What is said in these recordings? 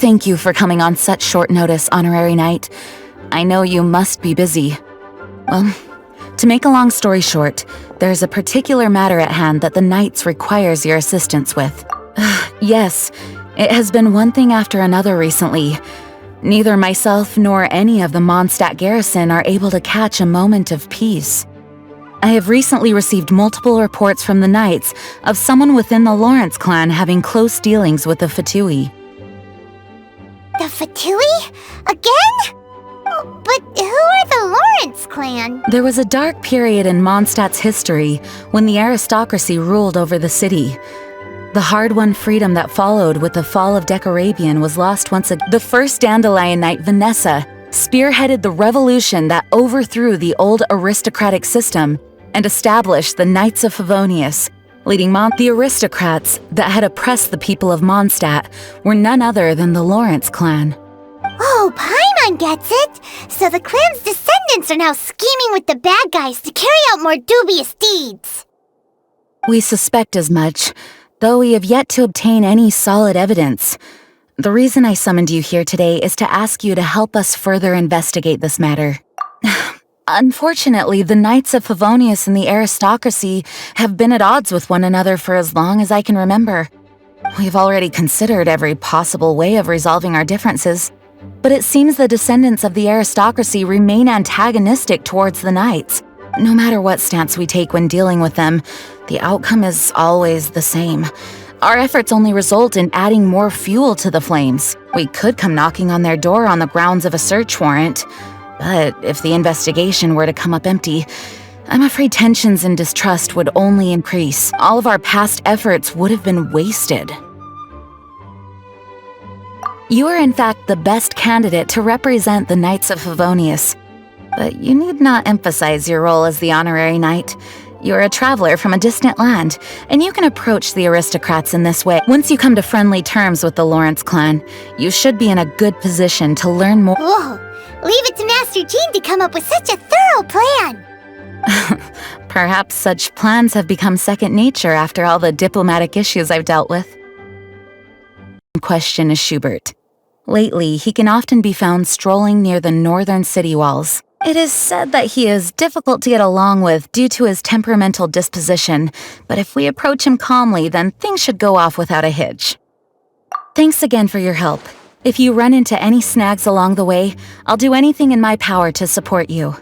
Thank you for coming on such short notice, Honorary Knight. I know you must be busy. Well, to make a long story short, there's a particular matter at hand that the Knights requires your assistance with. Yes, it has been one thing after another recently. Neither myself nor any of the Mondstadt garrison are able to catch a moment of peace. I have recently received multiple reports from the Knights of someone within the Lawrence clan having close dealings with the Fatui. The Fatui? Again? But who are the Lawrence clan? There was a dark period in Mondstadt's history when the aristocracy ruled over the city. The hard-won freedom that followed with the fall of Decorabian was lost once again. The first Dandelion Knight, Vanessa, spearheaded the revolution that overthrew the old aristocratic system and established the Knights of Favonius, leading the aristocrats that had oppressed the people of Mondstadt were none other than the Lawrence clan. Oh, Paimon gets it! So the clan's descendants are now scheming with the bad guys to carry out more dubious deeds. We suspect as much, though we have yet to obtain any solid evidence. The reason I summoned you here today is to ask you to help us further investigate this matter. Unfortunately, the Knights of Favonius and the aristocracy have been at odds with one another for as long as I can remember. We've already considered every possible way of resolving our differences, but it seems the descendants of the aristocracy remain antagonistic towards the Knights. No matter what stance we take when dealing with them, the outcome is always the same. Our efforts only result in adding more fuel to the flames. We could come knocking on their door on the grounds of a search warrant, but if the investigation were to come up empty, I'm afraid tensions and distrust would only increase. All of our past efforts would have been wasted. You are in fact the best candidate to represent the Knights of Favonius, but you need not emphasize your role as the Honorary Knight. You're a traveler from a distant land, and you can approach the aristocrats in this way. Once you come to friendly terms with the Lawrence clan, you should be in a good position to learn more. Whoa! Leave it to Master Jean to come up with such a thorough plan! Perhaps such plans have become second nature after all the diplomatic issues I've dealt with. Question is Schubert. Lately, he can often be found strolling near the northern city walls. It is said that he is difficult to get along with due to his temperamental disposition, but if we approach him calmly, then things should go off without a hitch. Thanks again for your help. If you run into any snags along the way, I'll do anything in my power to support you.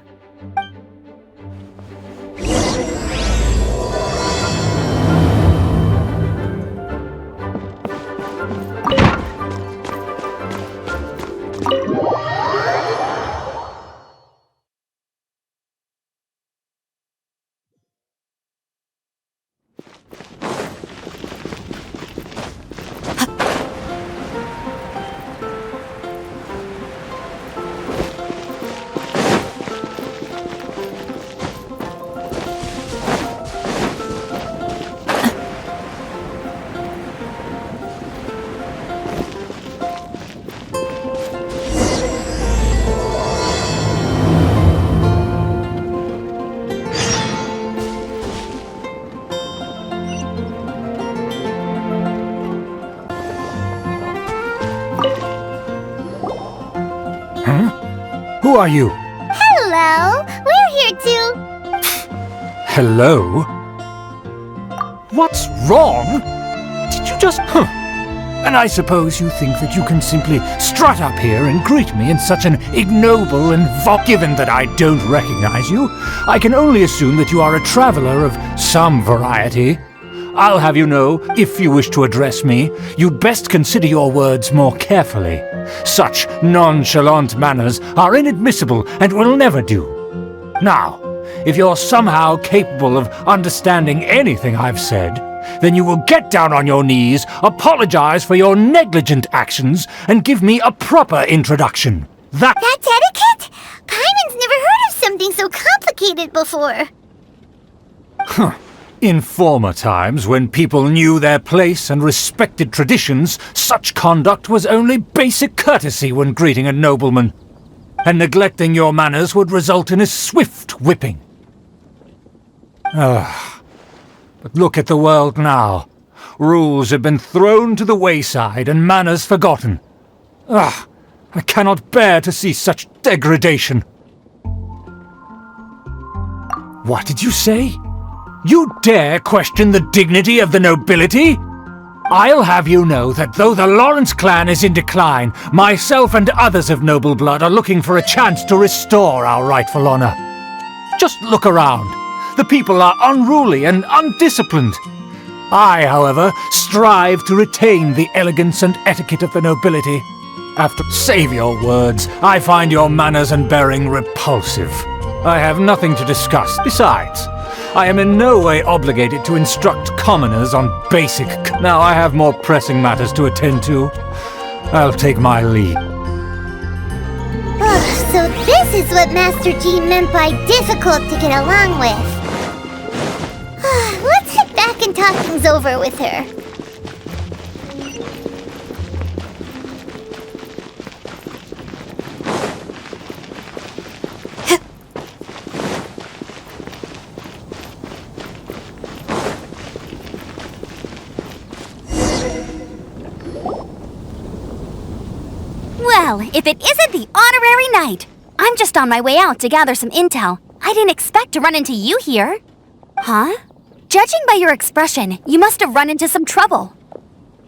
Who are you? Hello! We're here to... Hello? What's wrong? Did you just... And I suppose you think that you can simply strut up here and greet me in such an ignoble and given that I don't recognize you, I can only assume that you are a traveler of some variety. I'll have you know, if you wish to address me, you'd best consider your words more carefully. Such nonchalant manners are inadmissible and will never do. Now, if you're somehow capable of understanding anything I've said, then you will get down on your knees, apologize for your negligent actions, and give me a proper introduction. That's etiquette? Paimon's never heard of something so complicated before. In former times, when people knew their place and respected traditions, such conduct was only basic courtesy when greeting a nobleman. And neglecting your manners would result in a swift whipping. But look at the world now. Rules have been thrown to the wayside and manners forgotten. I cannot bear to see such degradation. What did you say? You dare question the dignity of the nobility? I'll have you know that though the Lawrence clan is in decline, myself and others of noble blood are looking for a chance to restore our rightful honor. Just look around. The people are unruly and undisciplined. I, however, strive to retain the elegance and etiquette of the nobility. Save your words. I find your manners and bearing repulsive. I have nothing to discuss. Besides, I am in no way obligated to instruct commoners on basic. Now I have more pressing matters to attend to. I'll take my leave. So this is what Master G meant by difficult to get along with. Let's head back and talk things over with her. Well, if it isn't the honorary knight! I'm just on my way out to gather some intel. I didn't expect to run into you here. Huh? Judging by your expression, you must have run into some trouble.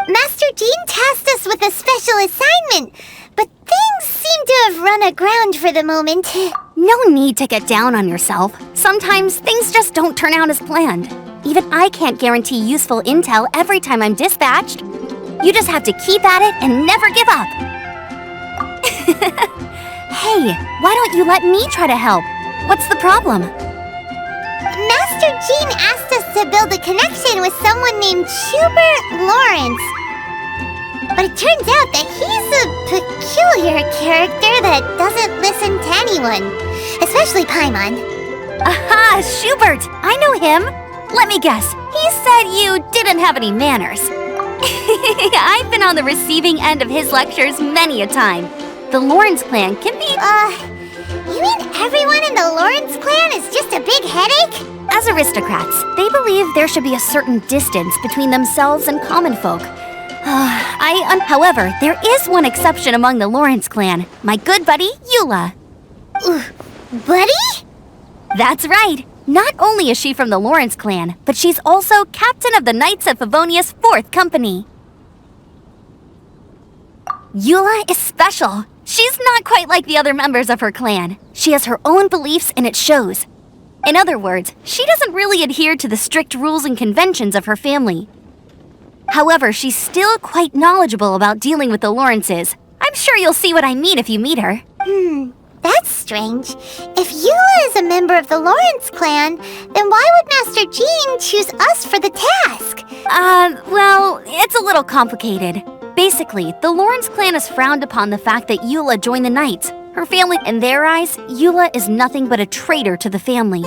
Master Jean tasked us with a special assignment, but things seem to have run aground for the moment. No need to get down on yourself. Sometimes things just don't turn out as planned. Even I can't guarantee useful intel every time I'm dispatched. You just have to keep at it and never give up. Hey, why don't you let me try to help? What's the problem? Master Jean asked us to build a connection with someone named Schubert Lawrence. But it turns out that he's a peculiar character that doesn't listen to anyone, especially Paimon. Aha, Schubert! I know him! Let me guess, he said you didn't have any manners. I've been on the receiving end of his lectures many a time. The Lawrence clan can be... You mean everyone in the Lawrence clan is just a big headache? As aristocrats, they believe there should be a certain distance between themselves and common folk. However, there is one exception among the Lawrence clan, my good buddy, Eula. Buddy? That's right. Not only is she from the Lawrence clan, but she's also captain of the Knights of Favonia's 4th Company. Eula is special. She's not quite like the other members of her clan. She has her own beliefs and it shows. In other words, she doesn't really adhere to the strict rules and conventions of her family. However, she's still quite knowledgeable about dealing with the Lawrences. I'm sure you'll see what I mean if you meet her. That's strange. If Eula is a member of the Lawrence clan, then why would Master Jean choose us for the task? Well, it's a little complicated. Basically, the Lawrence clan has frowned upon the fact that Eula joined the Knights. Her family, in their eyes, Eula is nothing but a traitor to the family.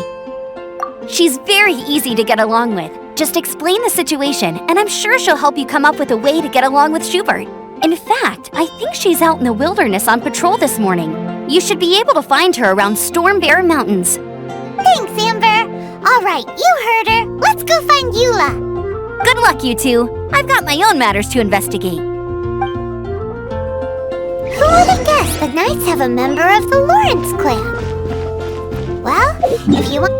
She's very easy to get along with. Just explain the situation, and I'm sure she'll help you come up with a way to get along with Schubert. In fact, I think she's out in the wilderness on patrol this morning. You should be able to find her around Stormbear Mountains. Thanks, Amber. All right, you heard her. Let's go find Eula. Good luck, you two. I've got my own matters to investigate. Who would have guessed the Knights have a member of the Lawrence clan? Well, if you want...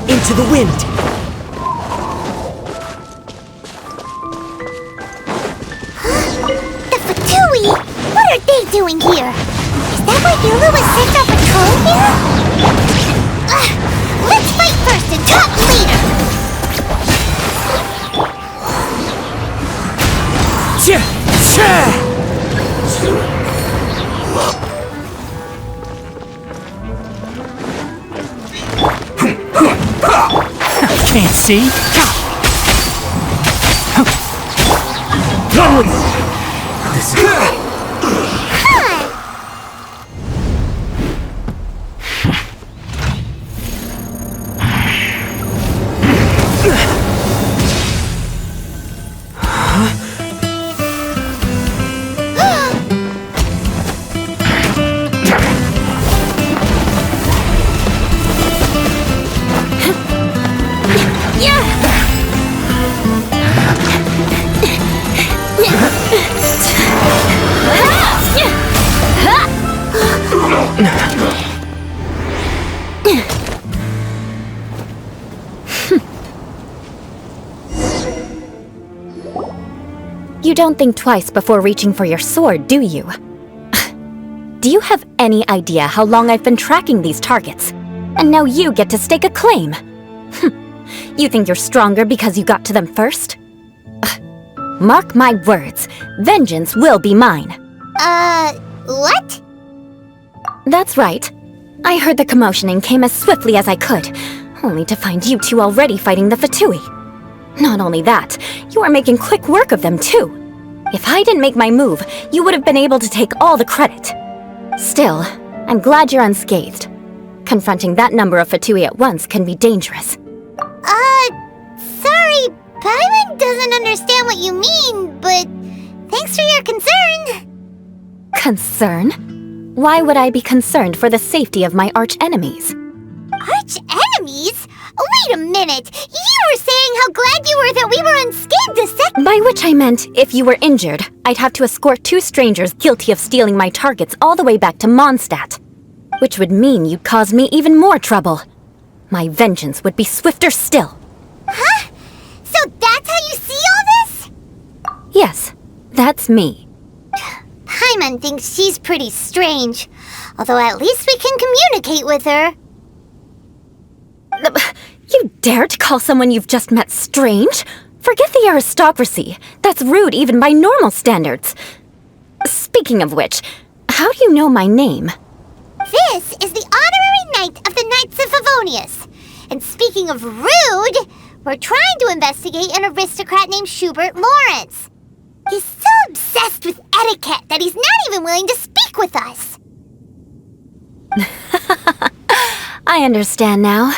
Into the wind! What are they doing here? Is that why Eula was sent on patrol here? Let's fight first and talk later! Can't see. Run with it. This is... You don't think twice before reaching for your sword, do you? Do you have any idea how long I've been tracking these targets? And now you get to stake a claim. You think you're stronger because you got to them first? Mark my words, vengeance will be mine. What? That's right. I heard the commotion and came as swiftly as I could, only to find you two already fighting the Fatui. Not only that, you are making quick work of them too. If I didn't make my move, you would have been able to take all the credit. Still, I'm glad you're unscathed. Confronting that number of Fatui at once can be dangerous. Sorry, Paimon doesn't understand what you mean, but thanks for your concern. Concern? Why would I be concerned for the safety of my arch-enemies? Arch-enemies? Wait a minute! You were saying how glad you were that we were unscathed a sec- By which I meant, if you were injured, I'd have to escort two strangers guilty of stealing my targets all the way back to Mondstadt. Which would mean you'd cause me even more trouble. My vengeance would be swifter still. Huh? So that's how you see all this? Yes, that's me. Paimon thinks she's pretty strange. Although at least we can communicate with her. You dare to call someone you've just met strange? Forget the aristocracy. That's rude even by normal standards. Speaking of which, how do you know my name? This is the honorary knight of the Knights of Favonius. And speaking of rude, we're trying to investigate an aristocrat named Schubert Lawrence. He's so obsessed with etiquette that he's not even willing to speak with us. I understand now.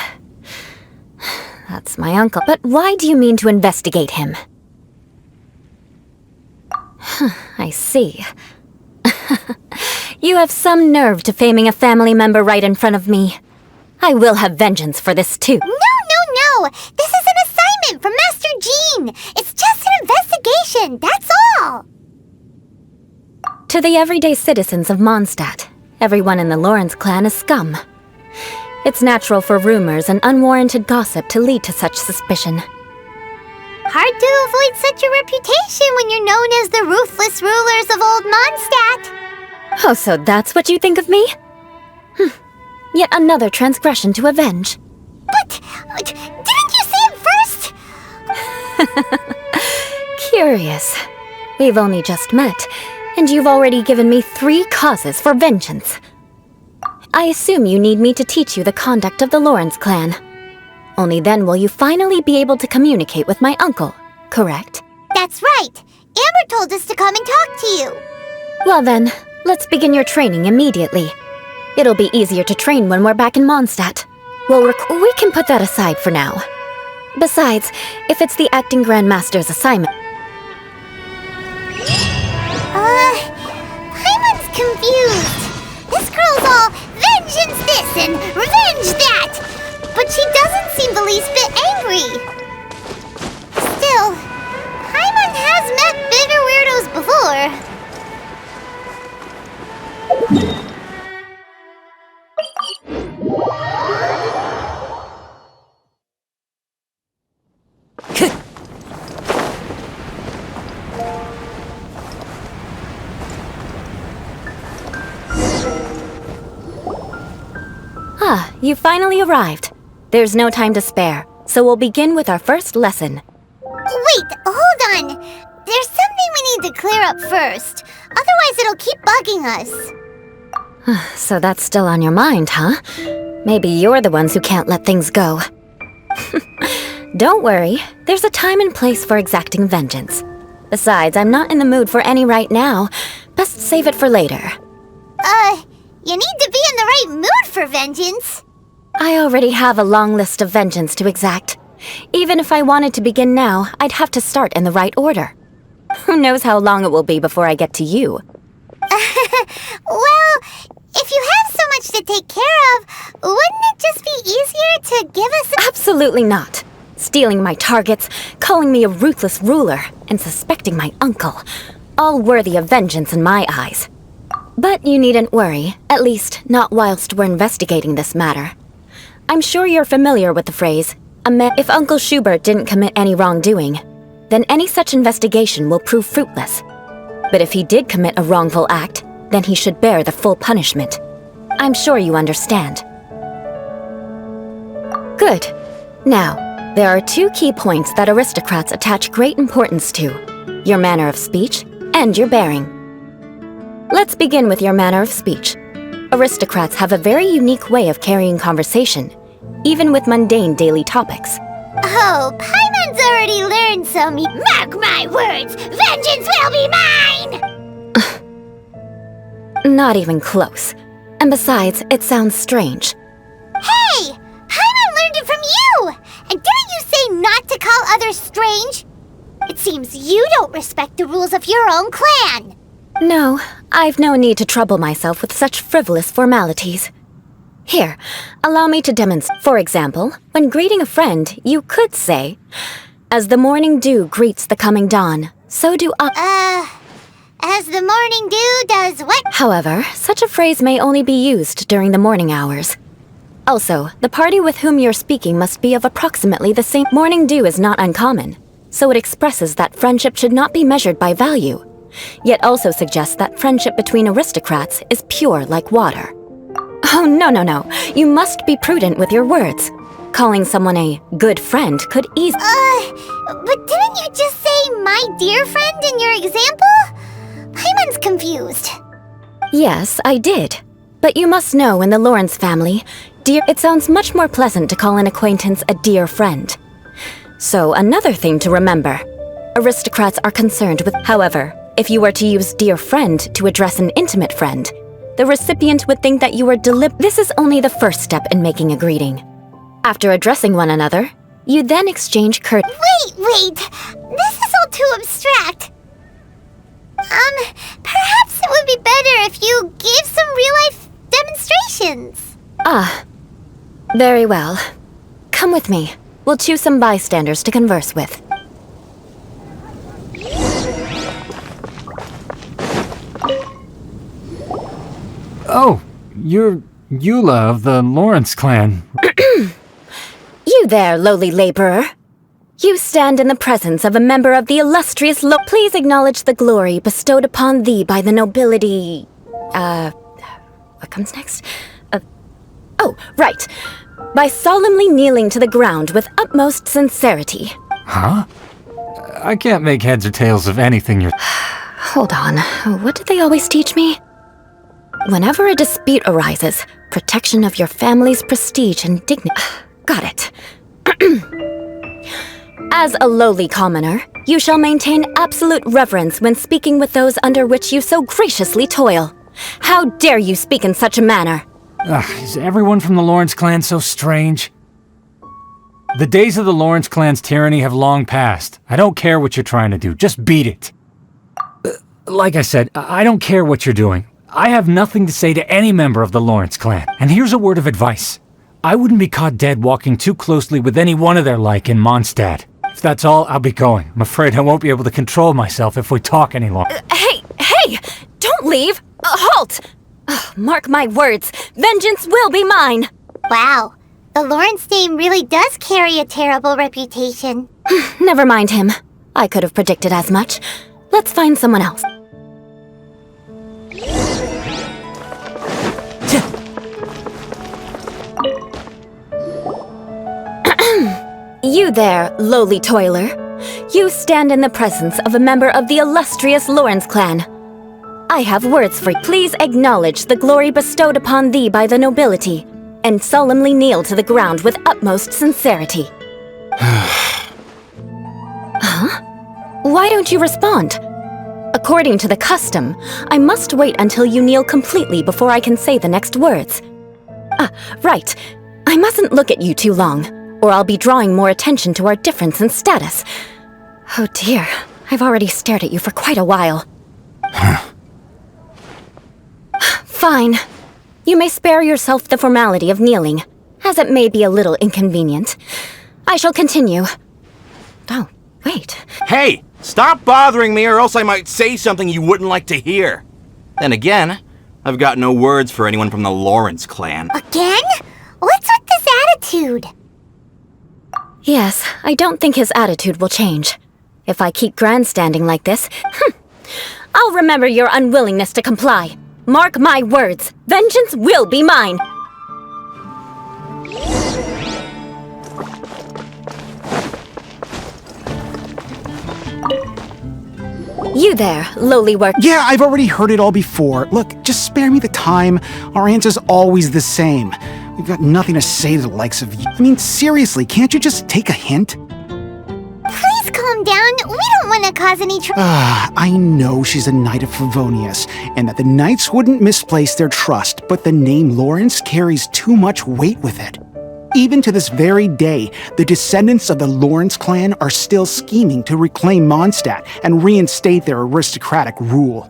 That's my uncle. But why do you mean to investigate him? I see. You have some nerve to faming a family member right in front of me. I will have vengeance for this too. No! This is an assignment from Master Jean! It's just an investigation, that's all! To the everyday citizens of Mondstadt, everyone in the Lawrence clan is scum. It's natural for rumors and unwarranted gossip to lead to such suspicion. Hard to avoid such a reputation when you're known as the ruthless rulers of Old Mondstadt. Oh, so that's what you think of me? Yet another transgression to avenge. But didn't you say it first? Curious. We've only just met, and you've already given me 3 causes for vengeance. I assume you need me to teach you the conduct of the Lawrence clan. Only then will you finally be able to communicate with my uncle, correct? That's right. Amber told us to come and talk to you. Well then, let's begin your training immediately. It'll be easier to train when we're back in Mondstadt. We can put that aside for now. Besides, if it's the acting Grandmaster's assignment... Paimon's confused. This girl's all vengeance this and revenge that. But she doesn't seem the least bit angry. Still, Paimon has met bigger weirdos before. You finally arrived. There's no time to spare, so we'll begin with our first lesson. Wait, hold on. There's something we need to clear up first. Otherwise, it'll keep bugging us. So that's still on your mind, huh? Maybe you're the ones who can't let things go. Don't worry, there's a time and place for exacting vengeance. Besides, I'm not in the mood for any right now. Best save it for later. You need to be in the right mood for vengeance. I already have a long list of vengeance to exact. Even if I wanted to begin now, I'd have to start in the right order. Who knows how long it will be before I get to you? Well, if you have so much to take care of, wouldn't it just be easier to give us a— Absolutely not. Stealing my targets, calling me a ruthless ruler, and suspecting my uncle. All worthy of vengeance in my eyes. But you needn't worry, at least not whilst we're investigating this matter. I'm sure you're familiar with the phrase, if Uncle Schubert didn't commit any wrongdoing, then any such investigation will prove fruitless. But if he did commit a wrongful act, then he should bear the full punishment. I'm sure you understand. Good. Now, there are two key points that aristocrats attach great importance to: your manner of speech and your bearing. Let's begin with your manner of speech. Aristocrats have a very unique way of carrying conversation, even with mundane daily topics. Oh, Paimon's already learned some— Mark my words, vengeance will be mine! Not even close. And besides, it sounds strange. Hey! Paimon learned it from you! And didn't you say not to call others strange? It seems you don't respect the rules of your own clan. No, I've no need to trouble myself with such frivolous formalities. Here, allow me to demonstrate. For example, when greeting a friend, you could say, "As the morning dew greets the coming dawn, so do I." As the morning dew does what? However, such a phrase may only be used during the morning hours. Also, the party with whom you're speaking must be of approximately the same. Morning dew is not uncommon, so it expresses that friendship should not be measured by value, yet also suggests that friendship between aristocrats is pure like water. Oh, no. You must be prudent with your words. Calling someone a good friend could easily— But didn't you just say my dear friend in your example? Paimon's confused. Yes, I did. But you must know in the Lawrence family, it sounds much more pleasant to call an acquaintance a dear friend. So another thing to remember, aristocrats are concerned with— However, if you were to use dear friend to address an intimate friend, the recipient would think that you were This is only the first step in making a greeting. After addressing one another, you then exchange Wait! This is all too abstract. Perhaps it would be better if you gave some real-life demonstrations. Very well. Come with me. We'll choose some bystanders to converse with. Oh, you're Eula of the Lawrence clan. You there, lowly laborer. You stand in the presence of a member of the illustrious Please acknowledge the glory bestowed upon thee by the nobility— what comes next? Oh, right. By solemnly kneeling to the ground with utmost sincerity. Huh? I can't make heads or tails of anything you're— Hold on. What did they always teach me? Whenever a dispute arises, protection of your family's prestige and dignity— Got it. As a lowly commoner, you shall maintain absolute reverence when speaking with those under which you so graciously toil. How dare you speak in such a manner? Is everyone from the Lawrence clan so strange? The days of the Lawrence clan's tyranny have long passed. I don't care what you're trying to do, just beat it. Like I said, I don't care what you're doing. I have nothing to say to any member of the Lawrence clan. And here's a word of advice. I wouldn't be caught dead walking too closely with any one of their like in Mondstadt. If that's all, I'll be going. I'm afraid I won't be able to control myself if we talk any longer. Hey! Don't leave! Halt! Mark my words, vengeance will be mine! Wow, the Lawrence name really does carry a terrible reputation. Never mind him. I could have predicted as much. Let's find someone else. there, lowly toiler. You stand in the presence of a member of the illustrious Lawrence clan. I have words for you. Please acknowledge the glory bestowed upon thee by the nobility, and solemnly kneel to the ground with utmost sincerity. Huh? Why don't you respond? According to the custom, I must wait until you kneel completely before I can say the next words. Right. I mustn't look at you too long, or I'll be drawing more attention to our difference in status. Oh dear, I've already stared at you for quite a while. Fine. You may spare yourself the formality of kneeling, as it may be a little inconvenient. I shall continue. Oh, wait. Hey! Stop bothering me or else I might say something you wouldn't like to hear. Then again, I've got no words for anyone from the Lawrence clan. Again? What's with this attitude? Yes, I don't think his attitude will change. If I keep grandstanding like this, I'll remember your unwillingness to comply. Mark my words, vengeance will be mine! You there, lowly work. Yeah, I've already heard it all before. Look, just spare me the time. Our answer's always the same. We've got nothing to say to the likes of you. I mean, seriously, can't you just take a hint? Please calm down. We don't want to cause any trouble. I know she's a Knight of Favonius, and that the Knights wouldn't misplace their trust, but the name Lawrence carries too much weight with it. Even to this very day, the descendants of the Lawrence clan are still scheming to reclaim Mondstadt and reinstate their aristocratic rule.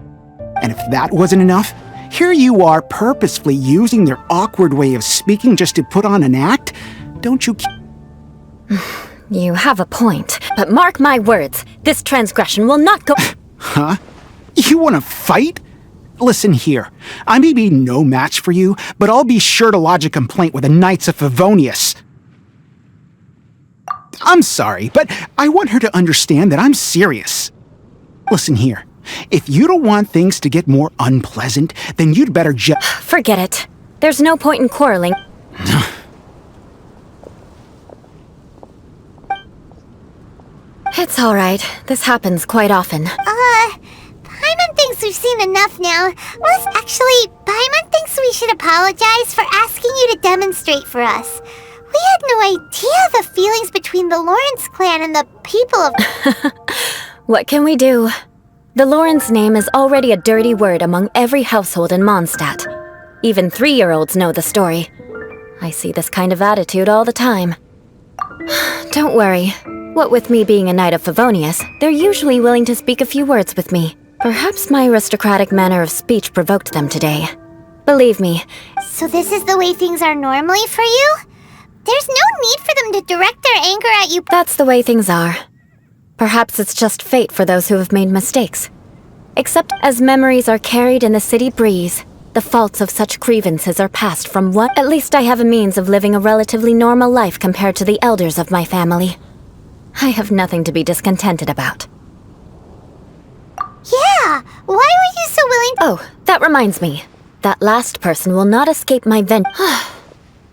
And if that wasn't enough, here you are purposefully using their awkward way of speaking just to put on an act? Don't you... You have a point, but mark my words, this transgression will not go... Huh? You want to fight? Listen here, I may be no match for you, but I'll be sure to lodge a complaint with the Knights of Favonius. I'm sorry, but I want her to understand that I'm serious. Listen here, if you don't want things to get more unpleasant, then you'd better just... Forget it. There's no point in quarreling. It's all right. This happens quite often. Paimon thinks we've seen enough now. Paimon thinks we should apologize for asking you to demonstrate for us. We had no idea the feelings between the Lawrence clan and the people of... What can we do? The Lawrence name is already a dirty word among every household in Mondstadt. Even 3-year-olds know the story. I see this kind of attitude all the time. Don't worry. What with me being a Knight of Favonius, they're usually willing to speak a few words with me. Perhaps my aristocratic manner of speech provoked them today. Believe me. So this is the way things are normally for you? There's no need for them to direct their anger at you. That's the way things are. Perhaps it's just fate for those who have made mistakes. Except as memories are carried in the city breeze, the faults of such grievances are passed from one... At least I have a means of living a relatively normal life compared to the elders of my family. I have nothing to be discontented about. Yeah, why were you so willing... Oh, that reminds me. That last person will not escape my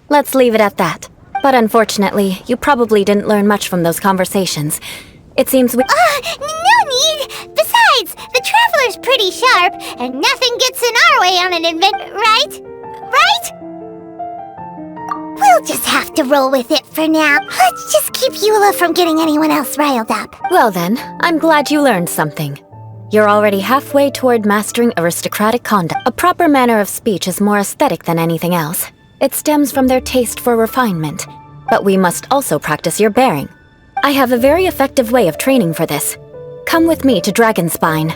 Let's leave it at that. But unfortunately, you probably didn't learn much from those conversations. It seems we... no need! Besides, the Traveler's pretty sharp, and nothing gets in our way on an adventure, right? Right? We'll just have to roll with it for now. Let's just keep Eula from getting anyone else riled up. Well then, I'm glad you learned something. You're already halfway toward mastering aristocratic conduct. A proper manner of speech is more aesthetic than anything else. It stems from their taste for refinement. But we must also practice your bearing. I have a very effective way of training for this. Come with me to Dragonspine.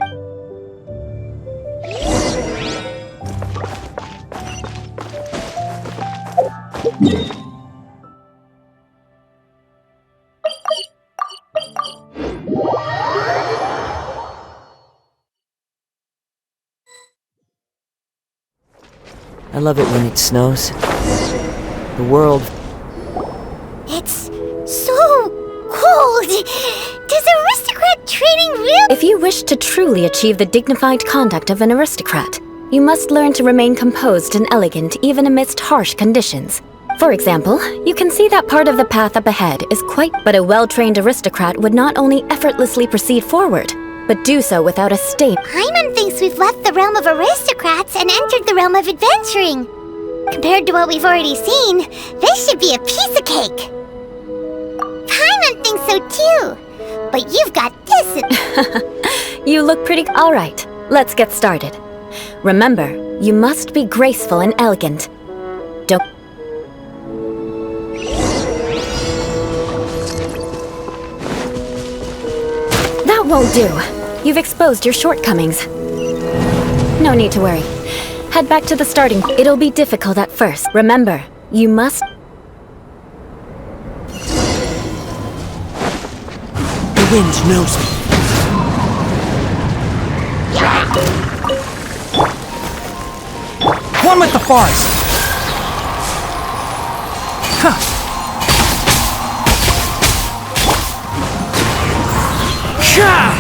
I love it when it snows. The world... It's so cold! Does aristocrat training really... If you wish to truly achieve the dignified conduct of an aristocrat, you must learn to remain composed and elegant even amidst harsh conditions. For example, you can see that part of the path up ahead is quite, but a well-trained aristocrat would not only effortlessly proceed forward, but do so without a stain. Paimon thinks we've left the realm of aristocrats and entered the realm of adventuring. Compared to what we've already seen, this should be a piece of cake. Paimon thinks so too, but you've got this. You look pretty... Alright, let's get started. Remember, you must be graceful and elegant. Don't... That won't do. You've exposed your shortcomings. No need to worry. Head back to the starting. It'll be difficult at first. Remember, you must... The wind knows me. One with the forest! Huh. Sha!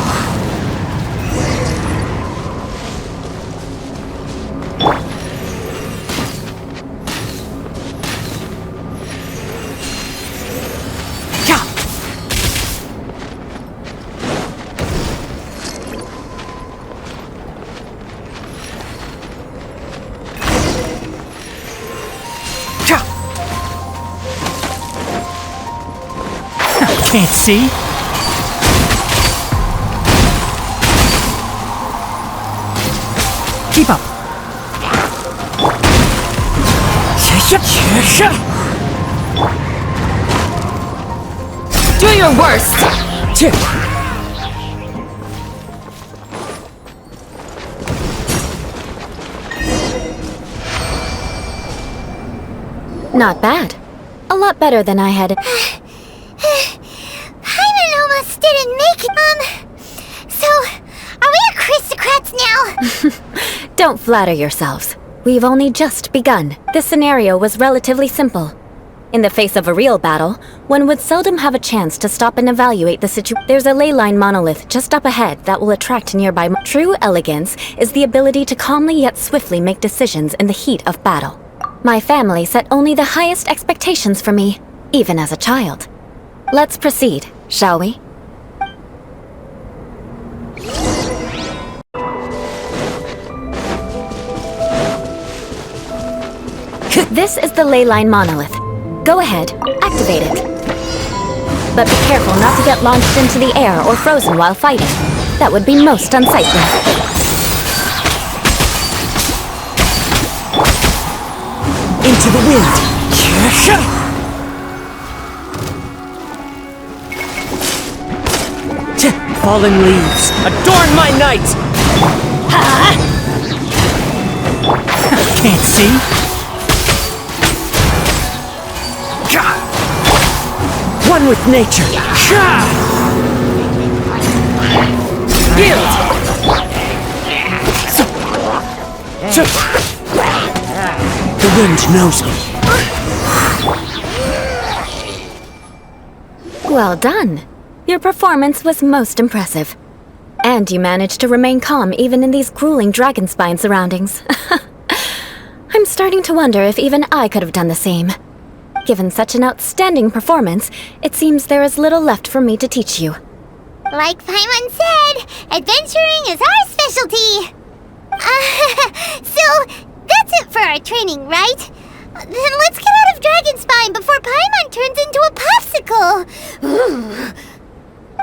Can't see. Keep up. Do your worst! Not bad. A lot better than I had... Paimon almost didn't make it, So, are we aristocrats now? Don't flatter yourselves. We've only just begun. This scenario was relatively simple. In the face of a real battle, one would seldom have a chance to stop and evaluate the situation. There's a leyline monolith just up ahead that will attract nearby. True elegance is the ability to calmly yet swiftly make decisions in the heat of battle. My family set only the highest expectations for me, even as a child. Let's proceed, shall we? This is the leyline monolith. Go ahead, activate it. But be careful not to get launched into the air or frozen while fighting. That would be most unsightly. Into the wind. Fallen leaves, adorn my night! Can't see. One with nature. Yield! The wind knows me. Well done. Your performance was most impressive. And you managed to remain calm even in these grueling dragonspine surroundings. I'm starting to wonder if even I could have done the same. Given such an outstanding performance, it seems there is little left for me to teach you. Like Paimon said, adventuring is our specialty. So, that's it for our training, right? Then let's get out of Dragonspine before Paimon turns into a popsicle.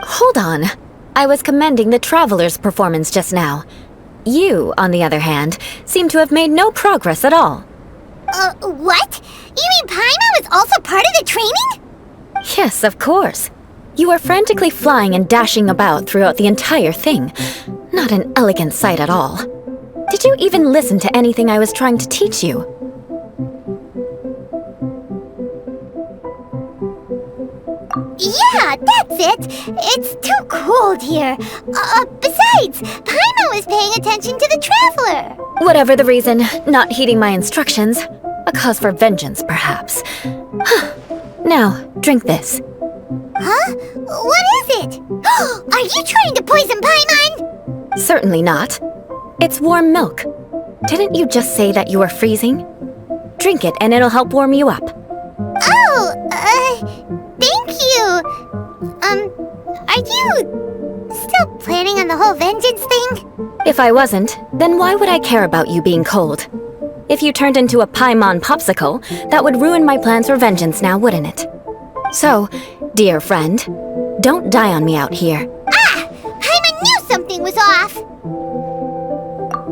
Hold on. I was commending the Traveler's performance just now. You, on the other hand, seem to have made no progress at all. What? You mean Paimon was also part of the training? Yes, of course. You were frantically flying and dashing about throughout the entire thing. Not an elegant sight at all. Did you even listen to anything I was trying to teach you? Yeah, that's it. It's too cold here. Besides, Paimon was paying attention to the Traveler. Whatever the reason, not heeding my instructions. A cause for vengeance, perhaps. Now, drink this. Huh? What is it? Are you trying to poison Paimon? Certainly not. It's warm milk. Didn't you just say that you were freezing? Drink it and it'll help warm you up. Thank you. Are you still planning on the whole vengeance thing? If I wasn't, then why would I care about you being cold? If you turned into a Paimon popsicle, that would ruin my plans for vengeance now, wouldn't it? So, dear friend, don't die on me out here. Paimon knew something was off.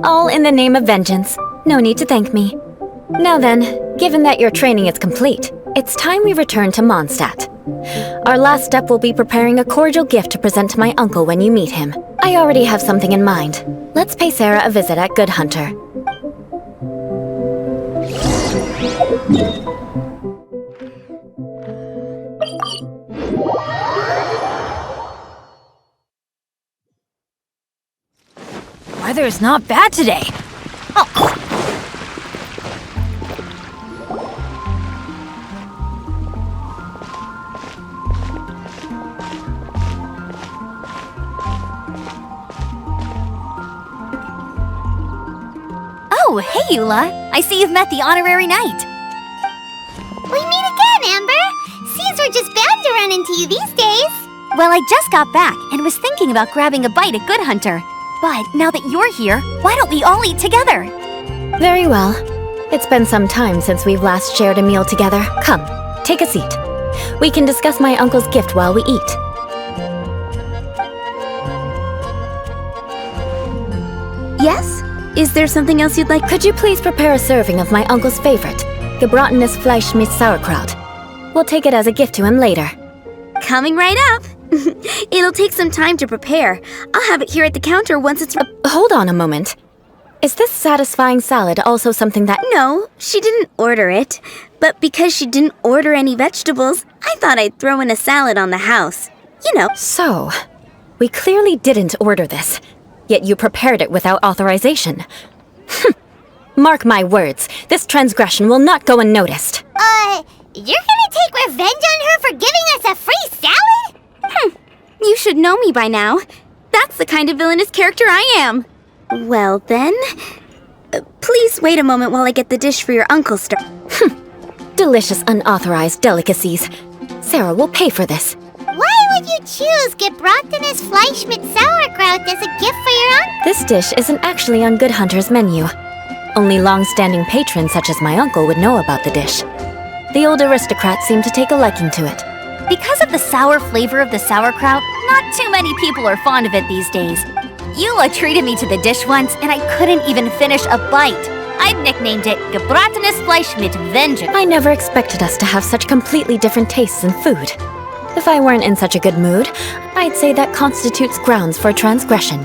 All in the name of vengeance. No need to thank me. Now then, given that your training is complete, it's time we return to Mondstadt. Our last step will be preparing a cordial gift to present to my uncle when you meet him. I already have something in mind. Let's pay Sarah a visit at Good Hunter. Weather is not bad today. Oh. Oh, hey, Eula. I see you've met the honorary knight. We meet again, Amber. Seems we're just bound to run into you these days. Well, I just got back and was thinking about grabbing a bite at Good Hunter. But now that you're here, why don't we all eat together? Very well. It's been some time since we've last shared a meal together. Come, take a seat. We can discuss my uncle's gift while we eat. Yes? Is there something else you'd like? Could you please prepare a serving of my uncle's favorite, Gameradict Fleisch mit Sauerkraut? We'll take it as a gift to him later. Coming right up. It'll take some time to prepare. I'll have it here at the counter once it's... Hold on a moment. Is this satisfying salad also something that... No, she didn't order it. But because she didn't order any vegetables, I thought I'd throw in a salad on the house. You know. So, we clearly didn't order this, yet you prepared it without authorization. Mark my words, this transgression will not go unnoticed. You're gonna take revenge on her for giving us a free salad? You should know me by now. That's the kind of villainous character I am. Well then, please wait a moment while I get the dish for your uncle Delicious unauthorized delicacies. Sarah will pay for this. Why would you choose Gameradict Fleisch mit Sauerkraut as a gift for your aunt? This dish isn't actually on Good Hunter's menu. Only long-standing patrons such as my uncle would know about the dish. The old aristocrats seem to take a liking to it. Because of the sour flavor of the sauerkraut, not too many people are fond of it these days. Eula treated me to the dish once, and I couldn't even finish a bite. I'd nicknamed it Gameradict Fleisch mit Vengeance. I never expected us to have such completely different tastes in food. If I weren't in such a good mood, I'd say that constitutes grounds for transgression.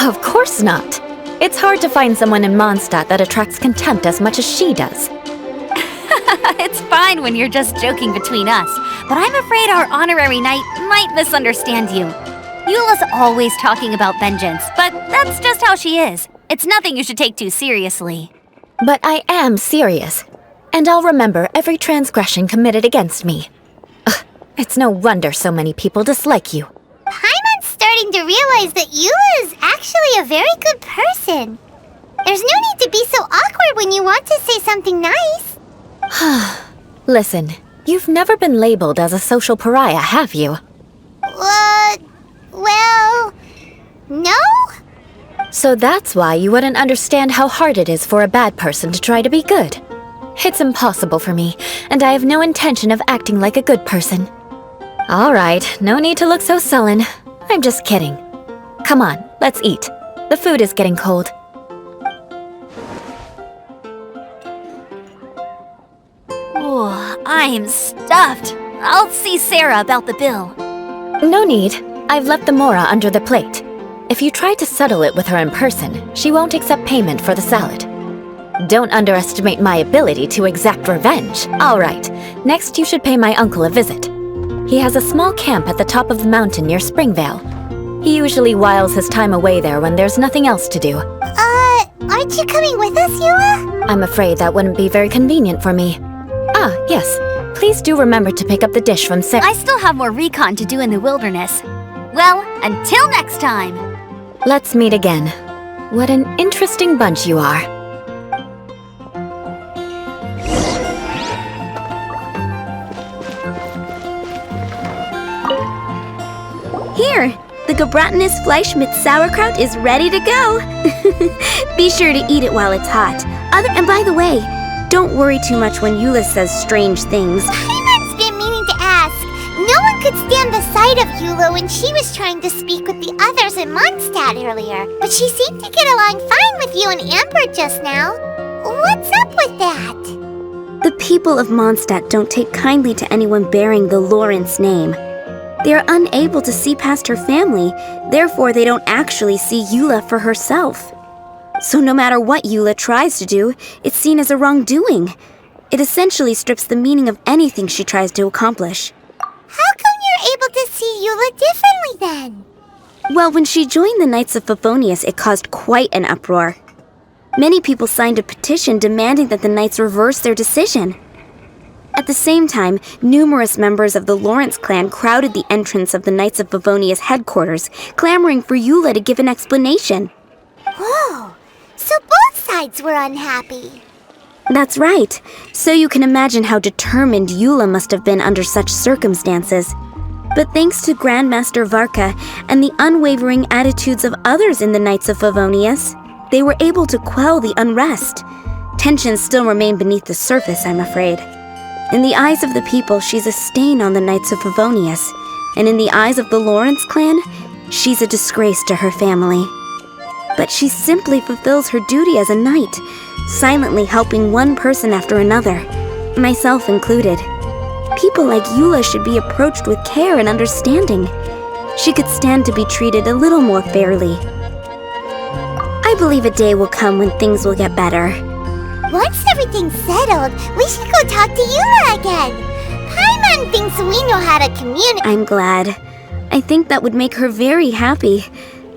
Of course not. It's hard to find someone in Mondstadt that attracts contempt as much as she does. It's fine when you're just joking between us, but I'm afraid our honorary knight might misunderstand you. Eula's always talking about vengeance, but that's just how she is. It's nothing you should take too seriously. But I am serious, and I'll remember every transgression committed against me. Ugh, it's no wonder so many people dislike you. Paimon's starting to realize that Eula is actually a very good person. There's no need to be so awkward when you want to say something nice. Listen, you've never been labeled as a social pariah, have you? Well, no? So that's why you wouldn't understand how hard it is for a bad person to try to be good. It's impossible for me, and I have no intention of acting like a good person. All right, no need to look so sullen. I'm just kidding. Come on, let's eat. The food is getting cold. Oh, I'm stuffed. I'll see Sarah about the bill. No need. I've left the mora under the plate. If you try to settle it with her in person, she won't accept payment for the salad. Don't underestimate my ability to exact revenge. All right, next you should pay my uncle a visit. He has a small camp at the top of the mountain near Springvale. He usually whiles his time away there when there's nothing else to do. Aren't you coming with us, Eula? I'm afraid that wouldn't be very convenient for me. Ah, yes. Please do remember to pick up the dish from Sarah. I still have more recon to do in the wilderness. Well, until next time. Let's meet again. What an interesting bunch you are. here! The Gameradict Fleischmit sauerkraut is ready to go! Be sure to eat it while it's hot. And by the way, don't worry too much when Eula says strange things. Paimon's been meaning to ask. No one could stand the sight of Eula when she was trying to speak with the others in Mondstadt earlier. But she seemed to get along fine with you and Amber just now. What's up with that? The people of Mondstadt don't take kindly to anyone bearing the Lawrence name. They are unable to see past her family, therefore they don't actually see Eula for herself. So no matter what Eula tries to do, it's seen as a wrongdoing. It essentially strips the meaning of anything she tries to accomplish. How come you're able to see Eula differently then? Well, when she joined the Knights of Favonius, it caused quite an uproar. Many people signed a petition demanding that the Knights reverse their decision. At the same time, numerous members of the Lawrence clan crowded the entrance of the Knights of Favonius headquarters, clamoring for Eula to give an explanation. Whoa, so both sides were unhappy. That's right. So you can imagine how determined Eula must have been under such circumstances. But thanks to Grandmaster Varka and the unwavering attitudes of others in the Knights of Favonius, they were able to quell the unrest. Tensions still remain beneath the surface, I'm afraid. In the eyes of the people, she's a stain on the Knights of Favonius, and in the eyes of the Lawrence clan, she's a disgrace to her family. But she simply fulfills her duty as a knight, silently helping one person after another, myself included. People like Eula should be approached with care and understanding. She could stand to be treated a little more fairly. I believe a day will come when things will get better. Once everything's settled, we should go talk to Eula again. Paimon thinks we know how to communicate. I'm glad. I think that would make her very happy,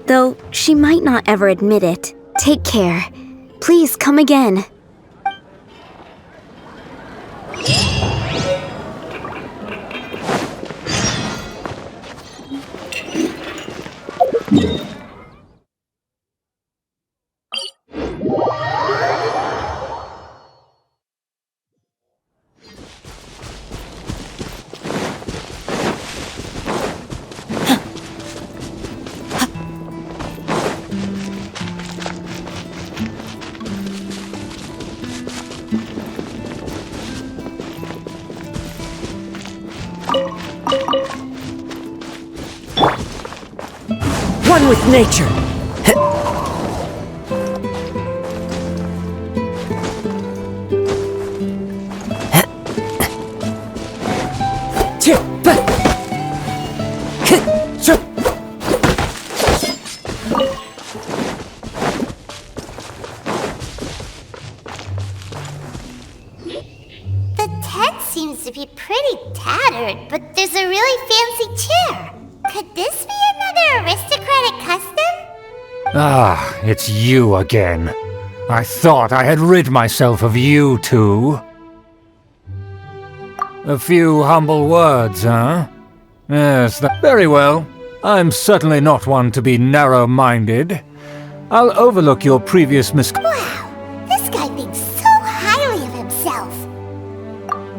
though she might not ever admit it. Take care. Please come again. One with nature! The tent seems to be pretty tattered, but there's a really fancy chair. Could this be another aristocratic custom? Ah, it's you again. I thought I had rid myself of you two. A few humble words, huh? Yes, very well. I'm certainly not one to be narrow-minded. I'll overlook your previous Wow, this guy thinks so highly of himself.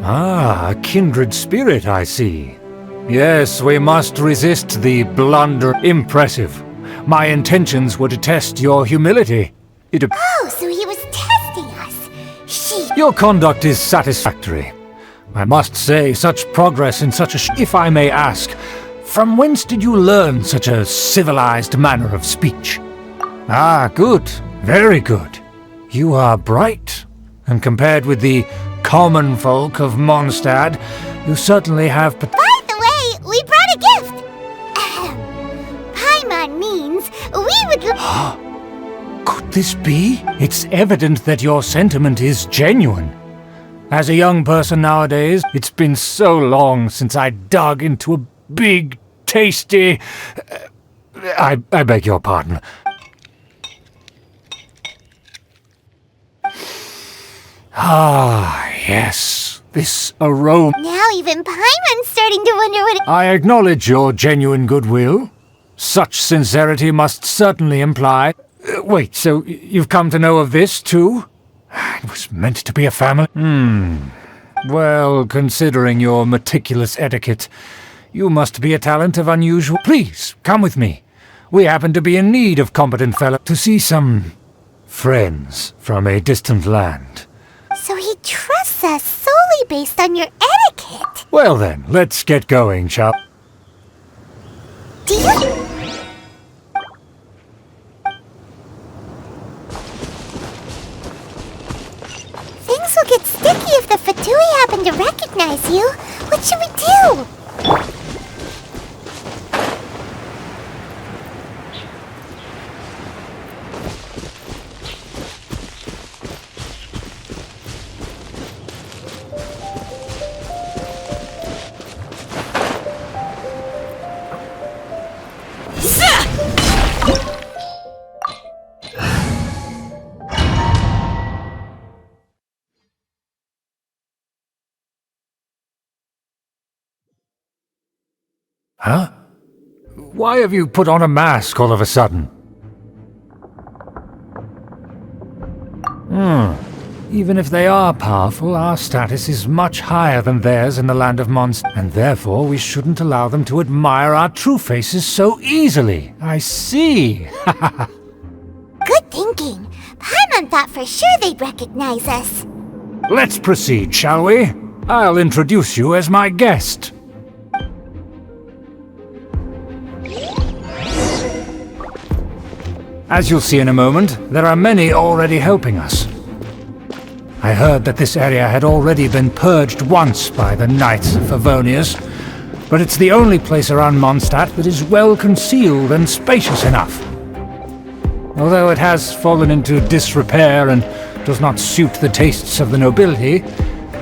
Ah, a kindred spirit, I see. Yes, we must resist the blunder. Impressive. My intentions were to test your humility. Oh, so he was testing us. Your conduct is satisfactory. I must say, such progress in such a if I may ask, from whence did you learn such a civilized manner of speech? Ah, good. Very good. You are bright, and compared with the common folk of Mondstadt, you certainly have By the way, we brought a gift. Paimon means we would... Could this be? It's evident that your sentiment is genuine. As a young person nowadays, it's been so long since I dug into a big, tasty... I beg your pardon. Ah, yes. This aroma... Now even Paimon's starting to wonder what... I acknowledge your genuine goodwill. Such sincerity must certainly imply... wait, so you've come to know of this, too? It was meant to be a family... Well, considering your meticulous etiquette, You must be a talent of unusual... Please, come with me. We happen to be in need of competent fellow to see some... friends from a distant land. So he trusts us solely based on your etiquette. Well then, let's get going, shall... Do you... Things will get sticky if the Fatui happen to recognize you. What should we do? Huh? Why have you put on a mask all of a sudden? Even if they are powerful, our status is much higher than theirs in the land of monsters, and therefore we shouldn't allow them to admire our true faces so easily. I see. Good thinking. Paimon thought for sure they'd recognize us. Let's proceed, shall we? I'll introduce you as my guest. As you'll see in a moment, there are many already helping us. I heard that this area had already been purged once by the Knights of Favonius, but it's the only place around Mondstadt that is well concealed and spacious enough. Although it has fallen into disrepair and does not suit the tastes of the nobility,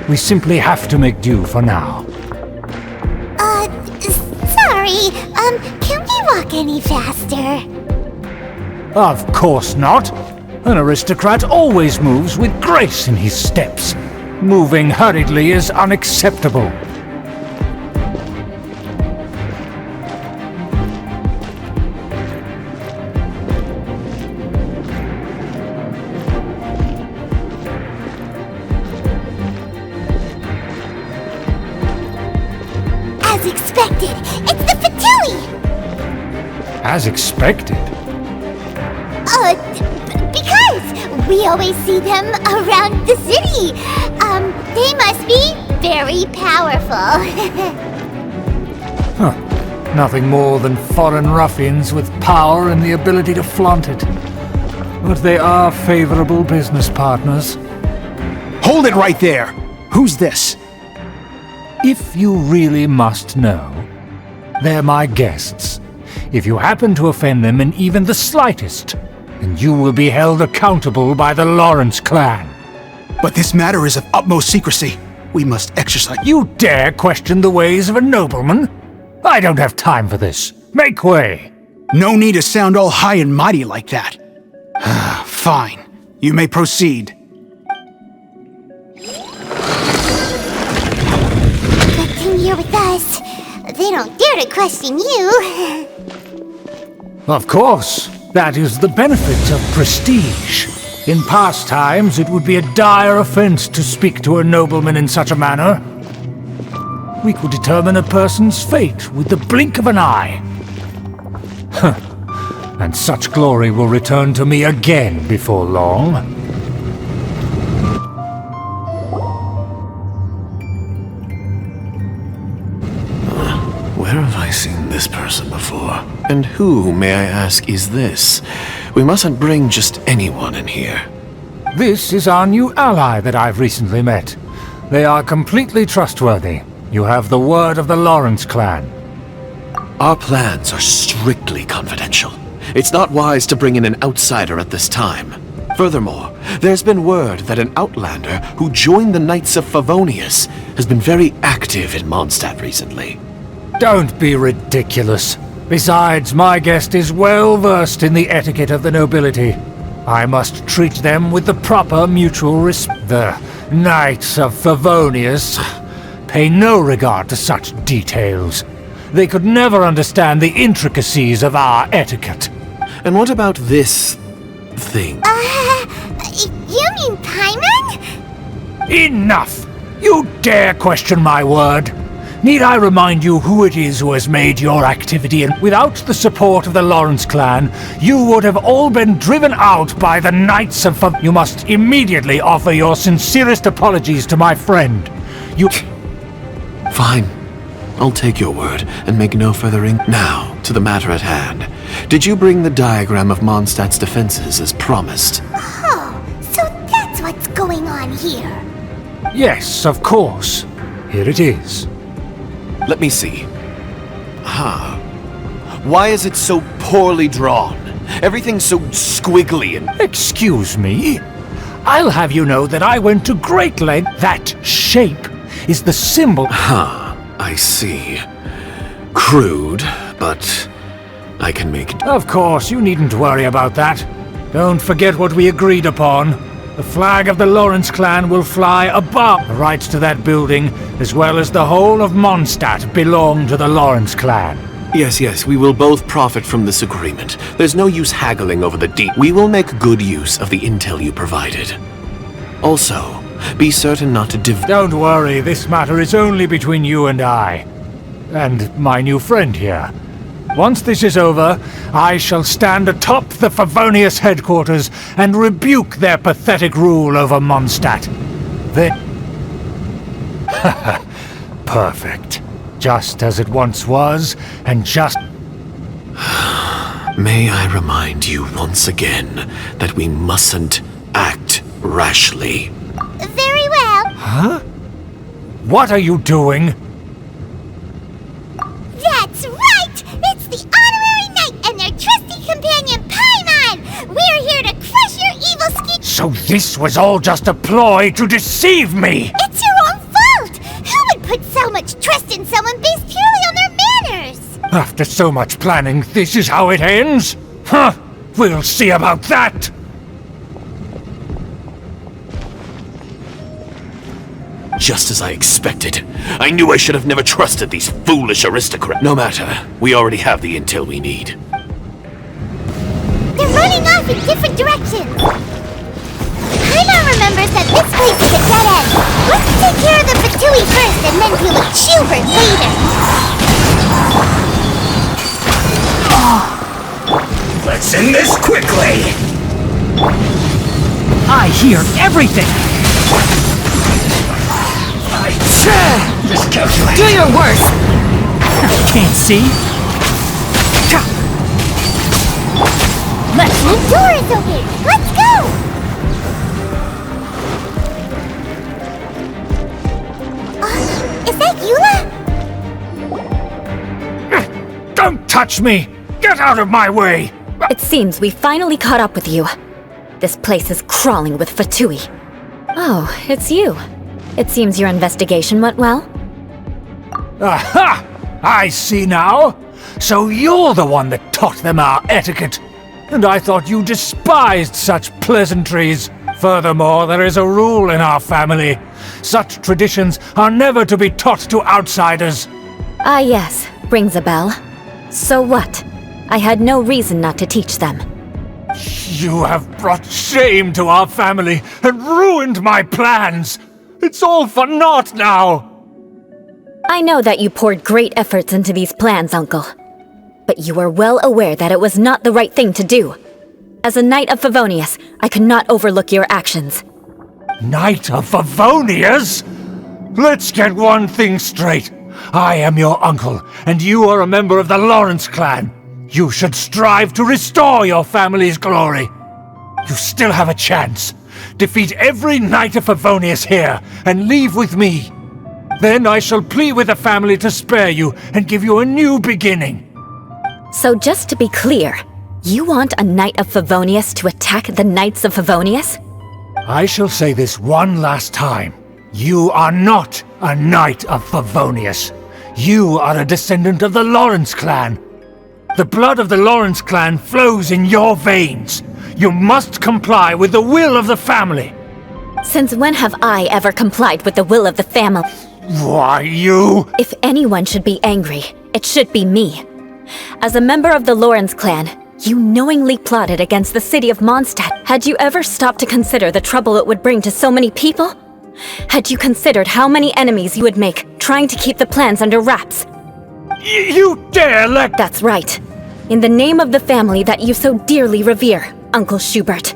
we simply have to make do for now. Sorry, can we walk any faster? Of course not. An aristocrat always moves with grace in his steps. Moving hurriedly is unacceptable. As expected, it's the Fatui! As expected? Because we always see them around the city. They must be very powerful. Nothing more than foreign ruffians with power and the ability to flaunt it. But they are favorable business partners. Hold it right there! Who's this? If you really must know, they're my guests. If you happen to offend them in even the slightest, then you will be held accountable by the Lawrence clan. But this matter is of utmost secrecy. We must exercise... You dare question the ways of a nobleman? I don't have time for this. Make way! No need to sound all high and mighty like that. Fine. You may proceed. Good thing you're with us. They don't dare to question you. Of course. That is the benefit of prestige. In past times, it would be a dire offense to speak to a nobleman in such a manner. We could determine a person's fate with the blink of an eye. And such glory will return to me again before long. Where have I seen this person before? And who, may I ask, is this? We mustn't bring just anyone in here. This is our new ally that I've recently met. They are completely trustworthy. You have the word of the Lawrence clan. Our plans are strictly confidential. It's not wise to bring in an outsider at this time. Furthermore, there's been word that an outlander who joined the Knights of Favonius has been very active in Mondstadt recently. Don't be ridiculous. Besides, my guest is well versed in the etiquette of the nobility. I must treat them with the proper mutual respect. The Knights of Favonius pay no regard to such details. They could never understand the intricacies of our etiquette. And what about this thing? You mean Paimon? Enough! You dare question my word? Need I remind you who it is who has made your activity, and without the support of the Lawrence clan, you would have all been driven out by the Knights of You must immediately offer your sincerest apologies to my friend. You... Fine. I'll take your word and make no further Now, to the matter at hand. Did you bring the diagram of Mondstadt's defenses as promised? Oh, so that's what's going on here. Yes, of course. Here it is. Let me see. Why is it so poorly drawn? Everything's so squiggly and... Excuse me? I'll have you know that I went to great length. That shape is the symbol... I see. Crude, but I can make... Of course, you needn't worry about that. Don't forget what we agreed upon. The flag of the Lawrence clan will fly above. The rights to that building, as well as the whole of Mondstadt, belong to the Lawrence clan. Yes, we will both profit from this agreement. There's no use haggling over the deed. We will make good use of the intel you provided. Also, be certain not to Don't worry, this matter is only between you and I. And my new friend here. Once this is over, I shall stand atop the Favonius headquarters and rebuke their pathetic rule over Mondstadt. Then... Perfect. Just as it once was, and just... May I remind you once again that we mustn't act rashly. Very well. Huh? What are you doing? That's right! It's the Honorary Knight and their trusty companion, Paimon! We're here to crush your evil scheme. So this was all just a ploy to deceive me! It's your own fault! Who would put so much trust in someone based purely on their manners? After so much planning, this is how it ends? Huh! We'll see about that! Just as I expected. I knew I should have never trusted these foolish aristocrats. No matter, we already have the intel we need. They're running off in different directions. Paimon remembers that this place is a dead end. Let's take care of the Fatui first and then deal with Schubert later. Let's end this quickly! I hear everything! Miscalculate. Do your worst! Can't see? The door is open! Let's go! Is that Eula? Don't touch me! Get out of my way! It seems we finally caught up with you. This place is crawling with Fatui. Oh, it's you. It seems your investigation went well. Aha! I see now! So you're the one that taught them our etiquette! And I thought you despised such pleasantries. Furthermore, there is a rule in our family. Such traditions are never to be taught to outsiders. Ah yes, rings a bell. So what? I had no reason not to teach them. You have brought shame to our family and ruined my plans! It's all for naught now! I know that you poured great efforts into these plans, Uncle. But you are well aware that it was not the right thing to do. As a Knight of Favonius, I could not overlook your actions. Knight of Favonius? Let's get one thing straight. I am your uncle, and you are a member of the Lawrence clan. You should strive to restore your family's glory. You still have a chance. Defeat every Knight of Favonius here, and leave with me. Then I shall plead with the family to spare you and give you a new beginning. So just to be clear, you want a Knight of Favonius to attack the Knights of Favonius? I shall say this one last time. You are not a Knight of Favonius. You are a descendant of the Lawrence clan. The blood of the Lawrence clan flows in your veins. You must comply with the will of the family. Since when have I ever complied with the will of the family? Why, you... If anyone should be angry, it should be me. As a member of the Lawrence clan, you knowingly plotted against the city of Mondstadt. Had you ever stopped to consider the trouble it would bring to so many people? Had you considered how many enemies you would make trying to keep the plans under wraps. You dare let... That's right. In the name of the family that you so dearly revere, Uncle Schubert.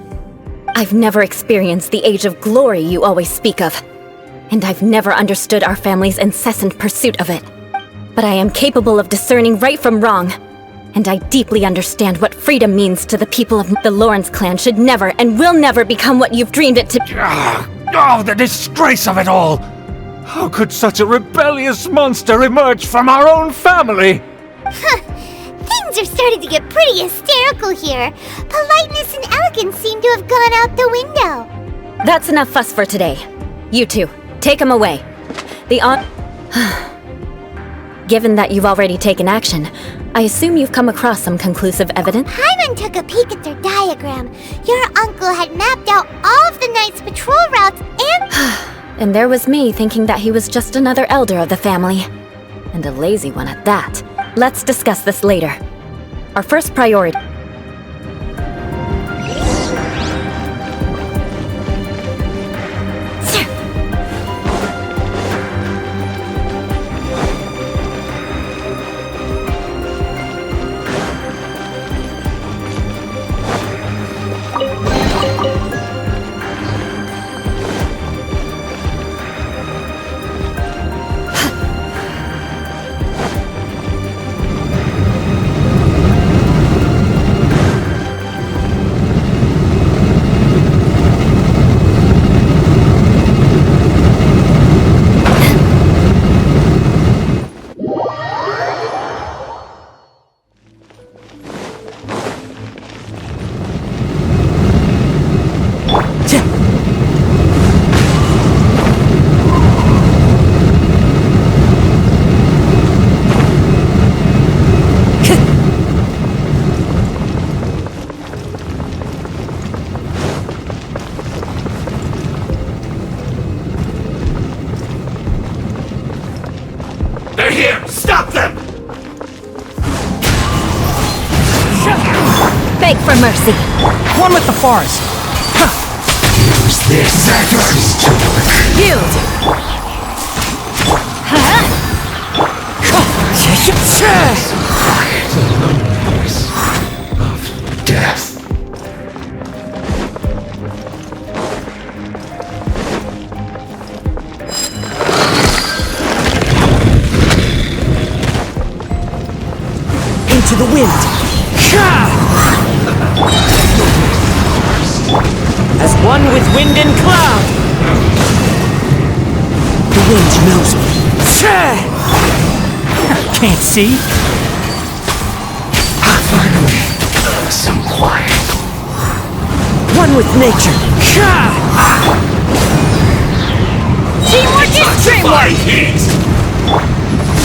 I've never experienced the age of glory you always speak of. And I've never understood our family's incessant pursuit of it. But I am capable of discerning right from wrong. And I deeply understand what freedom means to the people of the Lawrence clan should never and will never become what you've dreamed it to... Oh, the disgrace of it all! How could such a rebellious monster emerge from our own family? Things are starting to get pretty hysterical here. Politeness and elegance seem to have gone out the window. That's enough fuss for today. You two, take him away. Given that you've already taken action, I assume you've come across some conclusive evidence? Hyman took a peek at their diagram. Your uncle had mapped out all of the Knight's patrol routes and... And there was me thinking that he was just another elder of the family. And a lazy one at that. Let's discuss this later. Our first priority... Beg for mercy. One with the forest. Use this to Yield! quiet the loneliness of death. Into the wind! As one with wind and cloud! The wind knows me. Can't see. Finally, some quiet. One with nature. Teamwork is dreamwork!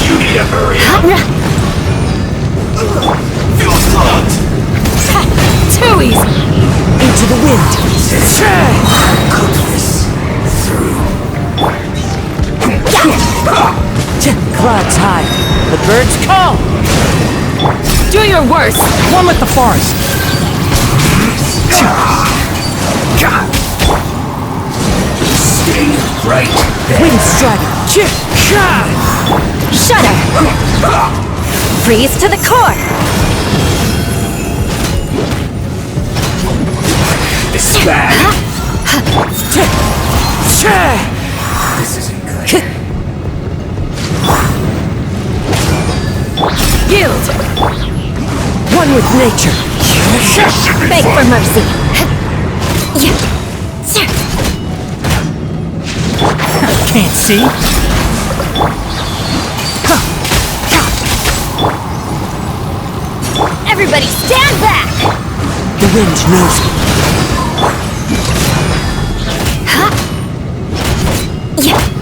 You need to hurry up. Feel slugged. Too easy! Into the wind. Goodness. Through. Clouds high. The birds call. Do your worst! One with the forest. Stay right there. Wind strider. Shudder! Freeze to the core! This is bad. This isn't good. Yield! One with nature. Beg for mercy. Can't see. Everybody stand back! The wind knows me.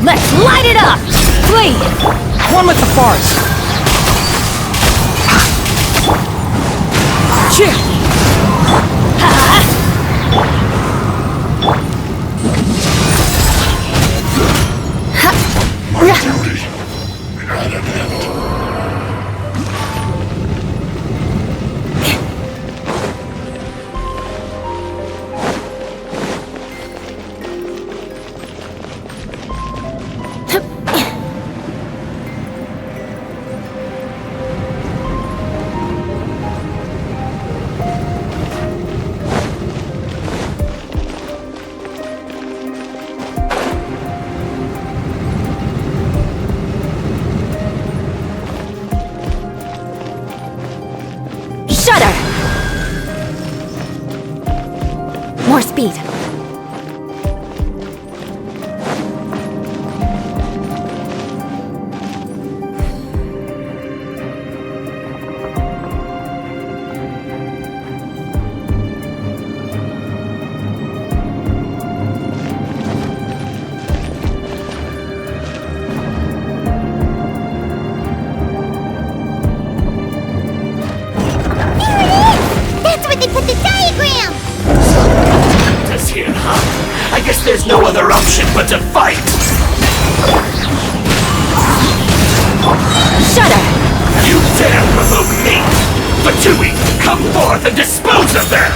Let's light it up! Flee! One with the forest. More speed. I guess there's no other option but to fight! Shudder! You dare provoke me! Fatui, come forth and dispose of them!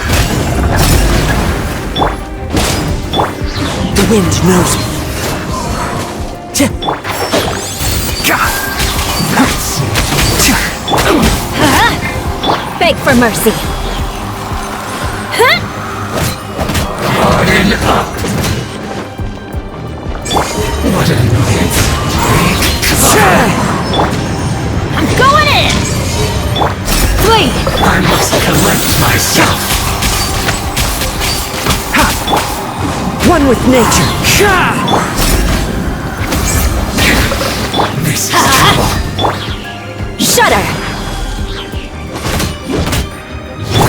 The wind knows me. Beg for mercy. Harden up! What an annoyance! I'm going in! Flee! I must collect myself! One with nature. This is trouble! Shudder!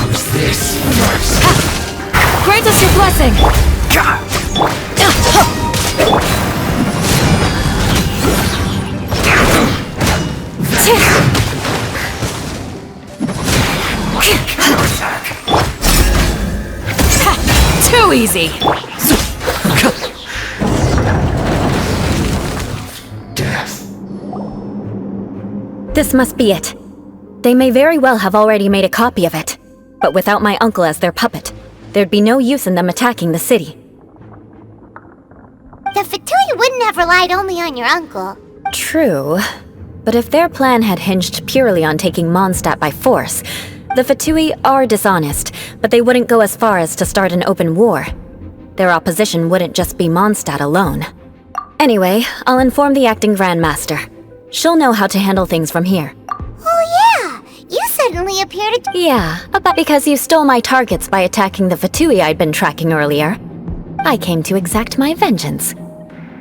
Use this first! Grant us your blessing! Too easy! Death. This must be it. They may very well have already made a copy of it, but without my uncle as their puppet, there'd be no use in them attacking the city. The Fatui wouldn't have relied only on your uncle. True, but if their plan had hinged purely on taking Mondstadt by force, the Fatui are dishonest, but they wouldn't go as far as to start an open war. Their opposition wouldn't just be Mondstadt alone. Anyway, I'll inform the acting Grandmaster. She'll know how to handle things from here. Oh yeah! You suddenly appeared at— Yeah, but because you stole my targets by attacking the Fatui I'd been tracking earlier, I came to exact my vengeance.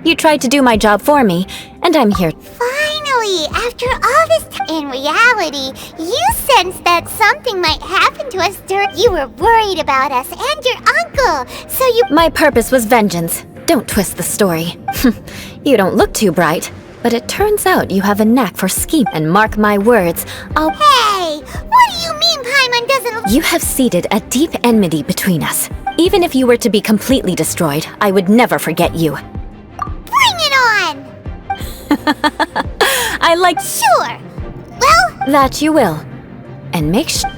You tried to do my job for me, and I'm here. Finally, after all this time, in reality, you sensed that something might happen to us during— You were worried about us and your uncle, so you— My purpose was vengeance. Don't twist the story. You don't look too bright, but it turns out you have a knack for scheme. And mark my words, I'll— Hey! What do you mean Paimon doesn't— You have seeded a deep enmity between us. Even if you were to be completely destroyed, I would never forget you. Bring it on! I like— Sure! Well— That you will. And make sure—